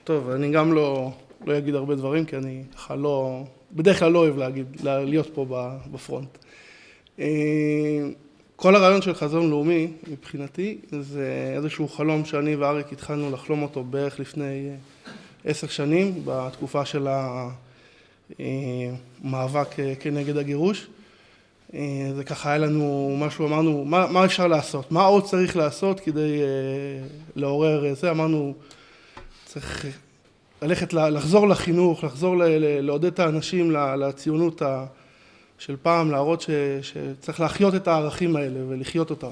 טוב, אני גם לא אגיד הרבה דברים, כי אני בדרך כלל לא אוהב להיות פה בפרונט. כל הרעיון של חזון לאומי, מבחינתי, זה איזשהו חלום שאני ואריק התחלנו לחלום אותו בערך לפני 10 שנים, בתקופה של המאבק כנגד הגירוש. זה ככה היה לנו משהו, אמרנו, מה אפשר לעשות? מה עוד צריך לעשות כדי לעורר זה? אמרנו, צריך לחזור לחינוך, לחזור לעודד את האנשים לציונות של פעם, להראות שצריך להחיות את הערכים האלה ולחיות אותם.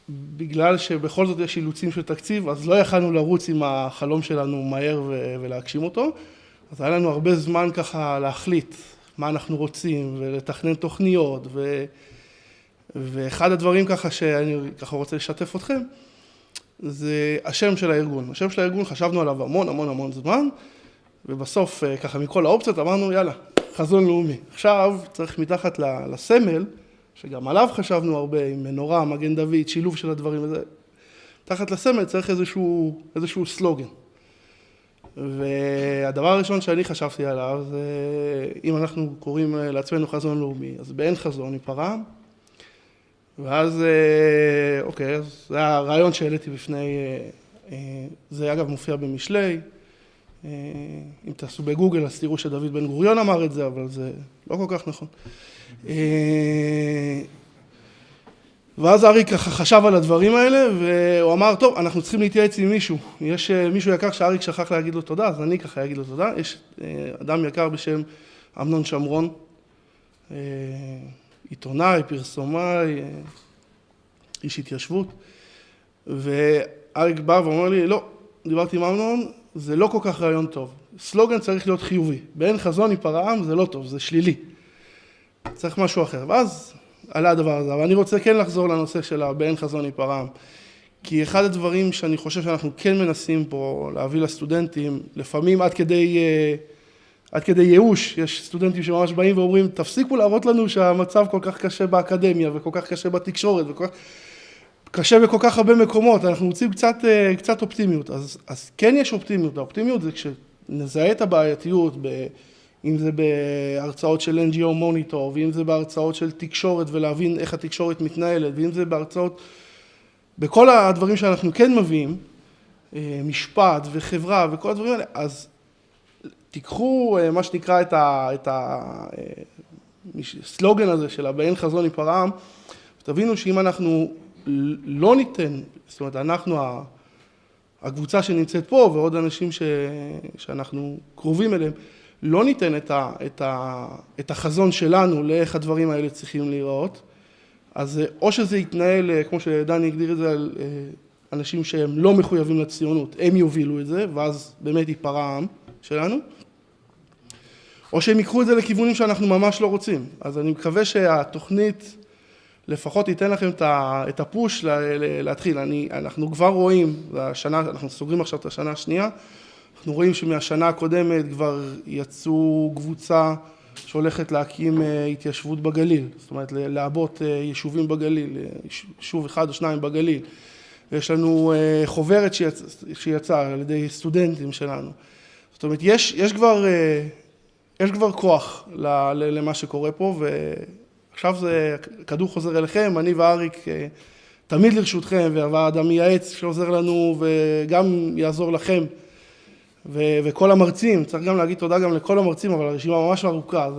ובגלל שבכל זאת יש אילוצים של תקציב, אז לא יכלנו לרוץ עם החלום שלנו מהר ולהגשים אותו. אז היה לנו הרבה זמן ככה להחליט מה אנחנו רוצים ולתכנן תוכניות. ואחד הדברים ככה שאני ככה רוצה לשתף אתכם, זה השם של הארגון. השם של הארגון חשבנו עליו המון זמן, ובסוף ככה מכל האופציות אמרנו יאללה, חזון לאומי. עכשיו צריך מתחת לסמל, שגם עליו חשבנו הרבה, עם מנורה, מגן דוד, שילוב של הדברים וזה, מתחת לסמל צריך איזשהו סלוגן. והדבר הראשון שאני חשבתי עליו זה, אם אנחנו קוראים לעצמנו חזון לאומי, אז באין חזון ייפרע. ואז, אוקיי, אז זה הרעיון שהעליתי בפני, זה אגב מופיע במשלי, אם תעשו בגוגל אז תראו שדוד בן גוריון אמר את זה, אבל זה לא כל כך נכון. ואז אריק חשב על הדברים האלה, והוא אמר, טוב, אנחנו צריכים להתייעץ עם מישהו. יש מישהו יקר שאריק שכח להגיד לו תודה, אז אני ככה אגיד לו תודה. יש אדם יקר בשם אמנון שמרון, עיתונאי, פרסומאי, איש התיישבות. ואריק בא ואומר לי, לא, דיברתי עם אמנון, זה לא כל כך רעיון טוב. סלוגן צריך להיות חיובי. באין חזון ייפרע עם זה לא טוב, זה שלילי. צריך משהו אחר. ואז עלה הדבר הזה, אבל אני רוצה כן לחזור לנושא של באין חזון ייפרע עם. כי אחד הדברים שאני חושב שאנחנו כן מנסים פה להביא לסטודנטים, לפעמים עד כדי ייאוש, יש סטודנטים שממש באים ואומרים, תפסיקו להראות לנו שהמצב כל כך קשה באקדמיה, וכל כך קשה בתקשורת, וכל כך קשה בכל כך הרבה מקומות, אנחנו רוצים קצת אופטימיות. אז כן יש אופטימיות, האופטימיות זה כשנזהה את הבעייתיות, אם זה בהרצאות של NGO Monitor, ואם זה בהרצאות של תקשורת, ולהבין איך התקשורת מתנהלת, ואם זה בהרצאות, בכל הדברים שאנחנו כן מביאים, משפט וחברה וכל הדברים האלה, אז תיקחו מה שנקרא את הסלוגן הזה של באין חזון ייפרע עם, ותבינו שאם אנחנו לא ניתן, זאת אומרת, אנחנו הקבוצה שנמצאת פה, ועוד אנשים שאנחנו קרובים אליהם, לא ניתן את החזון שלנו לאיך הדברים האלה צריכים להיראות, אז או שזה יתנהל, כמו שדני הגדיר את זה, על אנשים שהם לא מחויבים לציונות, הם יובילו את זה, ואז באמת ייפרע העם שלנו, או שהם ייקחו את זה לכיוונים שאנחנו ממש לא רוצים. אז אני מקווה שהתוכנית לפחות ייתן לכם את הפוש להתחיל. אנחנו כבר רואים, אנחנו סוגרים עכשיו את השנה השנייה, אנחנו רואים שמהשנה הקודמת כבר יצאו קבוצה שהולכת להקים התיישבות בגליל, זאת אומרת לעבות יישובים בגליל, יישוב אחד או שניים בגליל. יש לנו חוברת שיצאה על ידי סטודנטים שלנו. זאת אומרת, יש כבר כוח למה שקורה פה, ועכשיו זה כדור חוזר אליכם, אני ואריק תמיד לרשותכם, והאדם מייעץ שעוזר לנו וגם יעזור לכם. וכל המרצים, צריך גם להגיד תודה גם לכל המרצים, אבל הרשימה ממש ארוכה.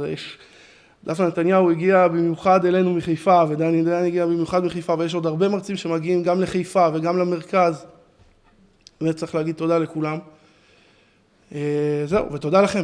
דפנה נתניהו הגיע במיוחד אלינו מחיפה, ודני הגיע במיוחד מחיפה, ויש עוד הרבה מרצים שמגיעים גם לחיפה וגם למרכז. וצריך להגיד תודה לכולם. זהו, ותודה לכם.